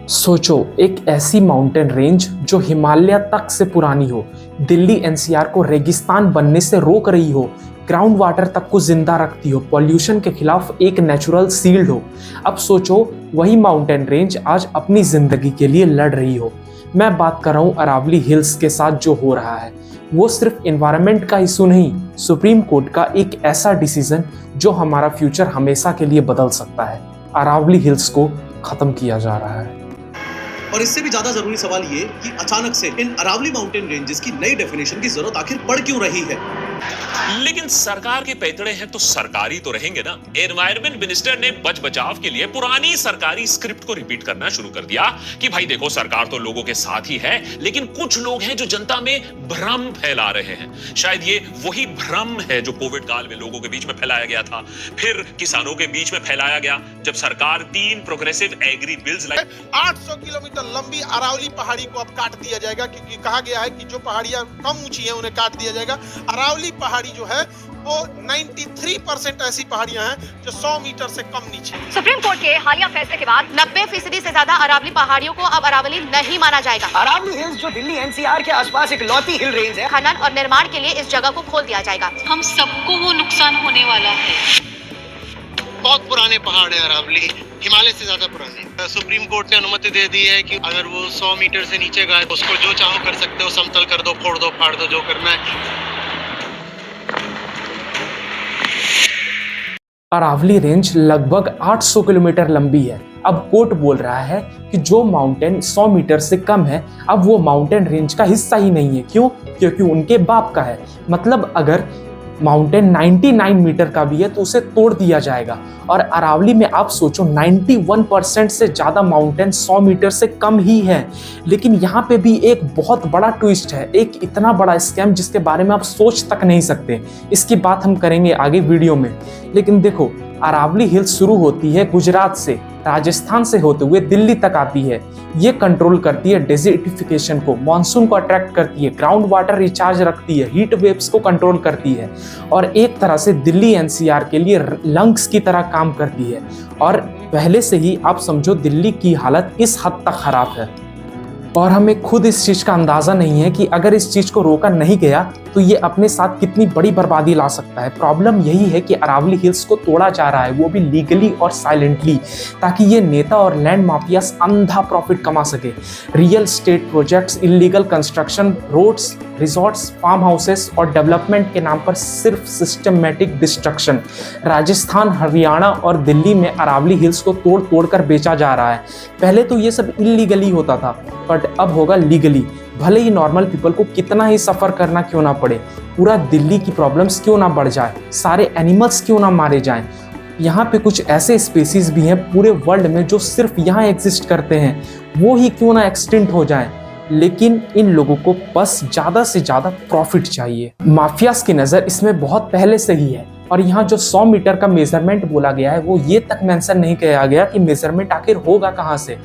सोचो, एक ऐसी माउंटेन रेंज जो हिमालय तक से पुरानी हो, दिल्ली एनसीआर को रेगिस्तान बनने से रोक रही हो, ग्राउंड वाटर तक को जिंदा रखती हो, पॉल्यूशन के खिलाफ एक नेचुरल शील्ड हो। अब सोचो, वही माउंटेन रेंज आज अपनी जिंदगी के लिए लड़ रही हो। मैं बात कर रहा हूँ अरावली हिल्स के साथ जो हो रहा है। वो सिर्फ एनवायरनमेंट का इशू नहीं, सुप्रीम कोर्ट का एक ऐसा डिसीजन जो हमारा फ्यूचर हमेशा के लिए बदल सकता है। अरावली हिल्स को खत्म किया जा रहा है। और इससे भी ज्यादा जरूरी सवाल ये कि अचानक से इन अरावली माउंटेन रेंजेस की नई डेफिनेशन की जरूरत आखिर पड़ क्यों रही है। लेकिन सरकार के पैतड़े हैं तो सरकारी तो रहेंगे ना। एनवायरमेंट मिनिस्टर ने बच बचाव के लिए पुरानी सरकारी स्क्रिप्ट को रिपीट करना शुरू कर दिया कि भाई देखो, सरकार तो लोगों के साथ ही है, लेकिन कुछ लोग हैं जो जनता में भ्रम फैला रहे हैं। शायद ये वही भ्रम है जो कोविड काल में लोगों के बीच में फैलाया गया था, फिर किसानों के बीच में फैलाया गया जब सरकार 3 प्रोग्रेसिव एग्री बिल्स लाई। 800 किलोमीटर लंबी अरावली पहाड़ी को अब काट दिया जाएगा, क्योंकि कहा गया है कि जो पहाड़ियां कम ऊंची हैं उन्हें काट दिया जाएगा। अरावली पहाड़ी जो है वो 93% ऐसी पहाड़ियां हैं जो 100 मीटर से कम नीचे। सुप्रीम कोर्ट के हालिया फैसले के बाद 90% से ज्यादा अरावली पहाड़ियों को अब अरावली नहीं माना जाएगा। अरावली हिल्स जो दिल्ली एनसीआर के आसपास एक लौती हिल रेंज है, खनन और निर्माण के लिए इस जगह को खोल दिया जाएगा। हम सबको वो नुकसान होने वाला है। बहुत पुराने पहाड़ है अरावली, हिमालय से ज्यादा पुराने। सुप्रीम कोर्ट ने अनुमति दे दी है कि अगर वो 100 मीटर से नीचे गए उसको जो चाहो कर सकते हो, समतल कर दो, फोड़ दो, फाड़ दो, जो करना है। अरावली रेंज लगभग 800 किलोमीटर लंबी है। अब कोर्ट बोल रहा है कि जो माउंटेन 100 मीटर से कम है अब वो माउंटेन रेंज का हिस्सा ही नहीं है। क्यों? क्योंकि उनके बाप का है। मतलब अगर माउंटेन 99 मीटर का भी है तो उसे तोड़ दिया जाएगा। और अरावली में आप सोचो 91% से ज़्यादा माउंटेन 100 मीटर से कम ही है। लेकिन यहाँ पे भी एक बहुत बड़ा ट्विस्ट है, एक इतना बड़ा स्कैम जिसके बारे में आप सोच तक नहीं सकते। इसकी बात हम करेंगे आगे वीडियो में। लेकिन देखो, अरावली हिल्स शुरू होती है गुजरात से, राजस्थान से होते हुए दिल्ली तक आती है। ये कंट्रोल करती है डेजर्टिफिकेशन को, मानसून को अट्रैक्ट करती है, ग्राउंड वाटर रिचार्ज रखती है, हीट वेव्स को कंट्रोल करती है और एक तरह से दिल्ली एनसीआर के लिए लंग्स की तरह काम करती है। और पहले से ही आप समझो दिल्ली की हालत इस हद तक खराब है और हमें खुद इस चीज़ का अंदाज़ा नहीं है कि अगर इस चीज़ को रोका नहीं गया तो ये अपने साथ कितनी बड़ी बर्बादी ला सकता है। प्रॉब्लम यही है कि अरावली हिल्स को तोड़ा जा रहा है, वो भी लीगली और साइलेंटली, ताकि ये नेता और लैंड माफियास अंधा प्रॉफिट कमा सके। Real estate projects, illegal construction, roads, resorts, farm houses और डेवलपमेंट के नाम पर सिर्फ सिस्टमेटिक डिस्ट्रक्शन। राजस्थान, हरियाणा और दिल्ली में अरावली हिल्स को तोड़ तोड़ कर बेचा जा रहा है। पहले तो ये सब इलीगली होता था, बट अब होगा लीगली। भले ही नॉर्मल पीपल को कितना ही सफ़र करना क्यों ना पड़े, पूरा दिल्ली की प्रॉब्लम्स क्यों ना बढ़ जाए, सारे एनिमल्स क्यों ना मारे जाएं। यहाँ पे कुछ ऐसे स्पीसीज भी हैं पूरे वर्ल्ड में जो सिर्फ यहाँ एग्जिस्ट करते हैं, वो ही क्यों ना एक्सटिंक्ट हो जाएं। लेकिन इन लोगों को बस ज़्यादा से ज़्यादा प्रॉफिट चाहिए। माफियाज की नज़र इसमें बहुत पहले से ही है। और यहाँ जो 100 मीटर का मेजरमेंट बोला गया है वो ये तक मेंशन नहीं किया गया कि मेजरमेंट आखिर होगा कहाँ से,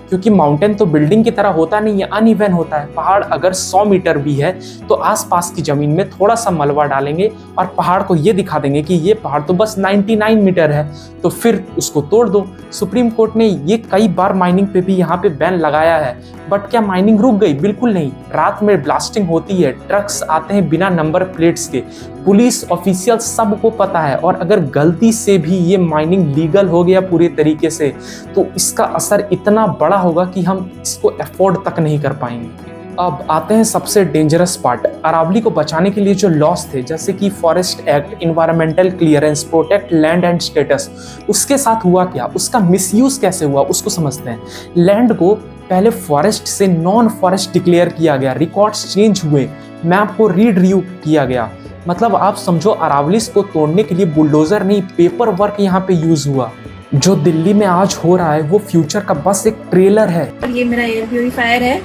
क्योंकि माउंटेन तो बिल्डिंग की तरह होता नहीं है, अनइवन होता है। पहाड़ अगर 100 मीटर भी है तो आसपास की ज़मीन में थोड़ा सा मलबा डालेंगे और पहाड़ को ये दिखा देंगे कि ये पहाड़ तो बस 99 मीटर है, तो फिर उसको तोड़ दो। सुप्रीम कोर्ट ने ये कई बार माइनिंग पे भी यहाँ पे बैन लगाया है, बट क्या माइनिंग रुक गई? बिल्कुल नहीं। रात में ब्लास्टिंग होती है, ट्रक्स आते हैं बिना नंबर प्लेट्स के, पुलिस ऑफिशियल सबको पता है। और अगर गलती से भी ये माइनिंग लीगल हो गया पूरे तरीके से तो इसका असर इतना बड़ा होगा कि हम इसको अफोर्ड तक नहीं कर पाएंगे। अब आते हैं सबसे डेंजरस पार्ट। अरावली को बचाने के लिए जो लॉस थे, जैसे कि forest act, environmental clearance, protect land and status, उसके साथ हुआ क्या, उसका मिसयूज कैसे हुआ उसको समझते हैं। लैंड को पहले फॉरेस्ट से नॉन फॉरेस्ट डिक्लेयर किया गया, रिकॉर्ड्स चेंज हुए, मैप को रीड्रिव्यू किया गया। मतलब आप समझो अरावलीस को तोड़ने के लिए बुलडोजर नहीं, पेपर वर्क यहाँ पे यूज हुआ। जो दिल्ली में आज हो रहा है वो फ्यूचर का बस एक ट्रेलर है। ये मेरा एयर प्यूरिफायर है,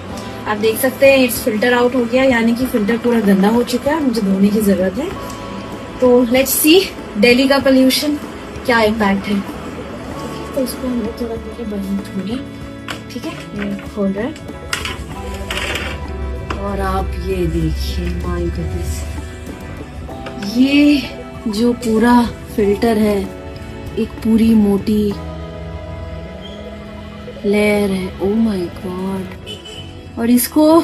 आप देख सकते हैं इट्स फिल्टर आउट हो गया, यानी कि फिल्टर पूरा गंदा हो चुका है, मुझे धोने की जरूरत है। तो लेट्स सी दिल्ली का पोल्यूशन क्या इम्पैक्ट है। तो इसको हम लोग थोड़ा बंद छोड़ें, ठीक है, ये खोल रहा है। और आप ये देखिए, माय गॉडनेस, ये जो पूरा फिल्टर है एक पूरी मोटी लेयर है। Oh my God. और इसको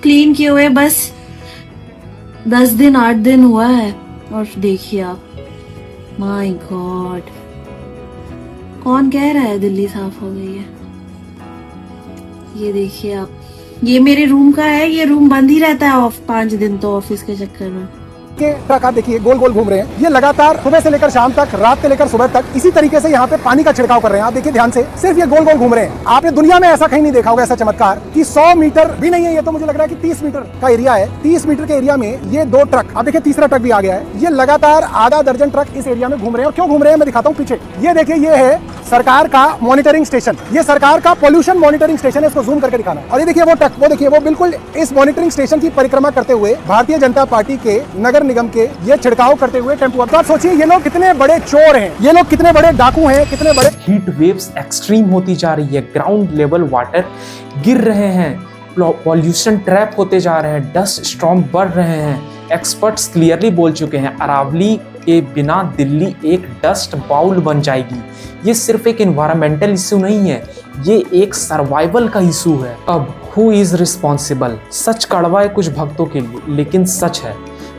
क्लीन किए हुए बस 10 दिन 8 दिन हुआ है और देखिए आप, माय गॉड। कौन कह रहा है दिल्ली साफ हो गई है? ये देखिए आप, ये मेरे रूम का है, ये रूम बंद ही रहता है 5 दिन तो ऑफिस के चक्कर में। के ट्रक आप देखिए गोल गोल घूम रहे हैं। ये लगातार सुबह से लेकर शाम तक, रात से लेकर सुबह तक इसी तरीके से यहाँ पे पानी का छिड़काव कर रहे हैं। आप देखिए ध्यान से, सिर्फ ये गोल गोल घूम रहे हैं। आपने दुनिया में ऐसा कहीं नहीं देखा होगा ऐसा चमत्कार कि 100 मीटर भी नहीं है, ये तो मुझे लग रहा है कि 30 मीटर का एरिया है। 30 मीटर के एरिया में ये 2 ट्रक, आप देखिए तीसरा ट्रक भी आ गया है। ये लगातार आधा दर्जन ट्रक इस एरिया में घूम रहे हैं। और क्यों घूम रहे हैं मैं दिखाता हूँ पीछे। ये देखिए, ये है सरकार का मॉनिटरिंग स्टेशन, ये सरकार का पोल्यूशन मॉनिटरिंग स्टेशन है। इसको जूम करके दिखाना। और ये देखिए वो ट्रक, वो देखिए वो बिल्कुल इस मॉनिटरिंग स्टेशन की परिक्रमा करते हुए भारतीय जनता पार्टी के नगर निगम के ये छिड़काव करते हुए टेम्पो। अब तो आप सोचिए ये लोग कितने बड़े चोर हैं, ये लोग कितने बड़े डाकू हैं, कितने बड़े। हीट वेव्स एक्सट्रीम होती जा रही है, ग्राउंड लेवल वाटर गिर रहे हैं, पॉल्यूशन ट्रैप होते जा रहे हैं, डस्ट स्टॉर्म बढ़ रहे हैं। एक्सपर्ट्स क्लियरली बोल चुके हैं अरावली के बिना दिल्ली एक डस्ट बाउल बन जाएगी। ये सिर्फ एक एनवायरमेंटल इशू नहीं है, ये एक सर्वाइवल का इशू है। अब हु इज रिस्पॉन्सिबल? सच कड़वा है कुछ भक्तों के लिए, लेकिन सच है।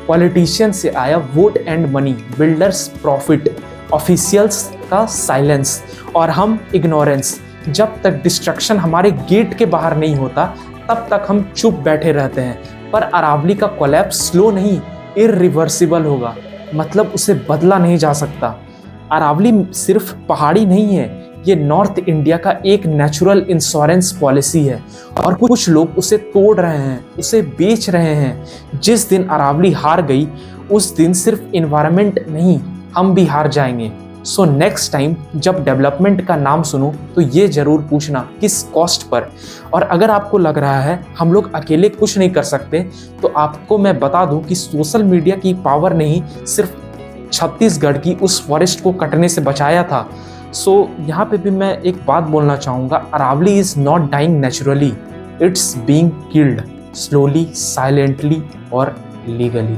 पॉलिटिशियन से आया vote and money, builders profit, officials का साइलेंस और हम इग्नोरेंस। जब तक डिस्ट्रक्शन हमारे गेट के बाहर नहीं होता तब तक हम चुप बैठे रहते हैं। पर अरावली का कोलैप्स स्लो नहीं, इररिवर्सिबल होगा। मतलब उसे बदला नहीं जा सकता। अरावली सिर्फ पहाड़ी नहीं है, ये नॉर्थ इंडिया का एक नेचुरल इंश्योरेंस पॉलिसी है और कुछ लोग उसे तोड़ रहे हैं, उसे बेच रहे हैं। जिस दिन अरावली हार गई उस दिन सिर्फ एनवायरनमेंट नहीं, हम भी हार जाएंगे। सो नेक्स्ट टाइम जब डेवलपमेंट का नाम सुनो तो ये जरूर पूछना किस कॉस्ट पर। और अगर आपको लग रहा है हम लोग अकेले कुछ नहीं कर सकते, तो आपको मैं बता दूं कि सोशल मीडिया की पावर ने ही सिर्फ छत्तीसगढ़ की उस फॉरेस्ट को कटने से बचाया था। सो यहाँ पे भी मैं एक बात बोलना चाहूँगा, Aravalli is not dying naturally, it's being killed slowly, silently और लीगली।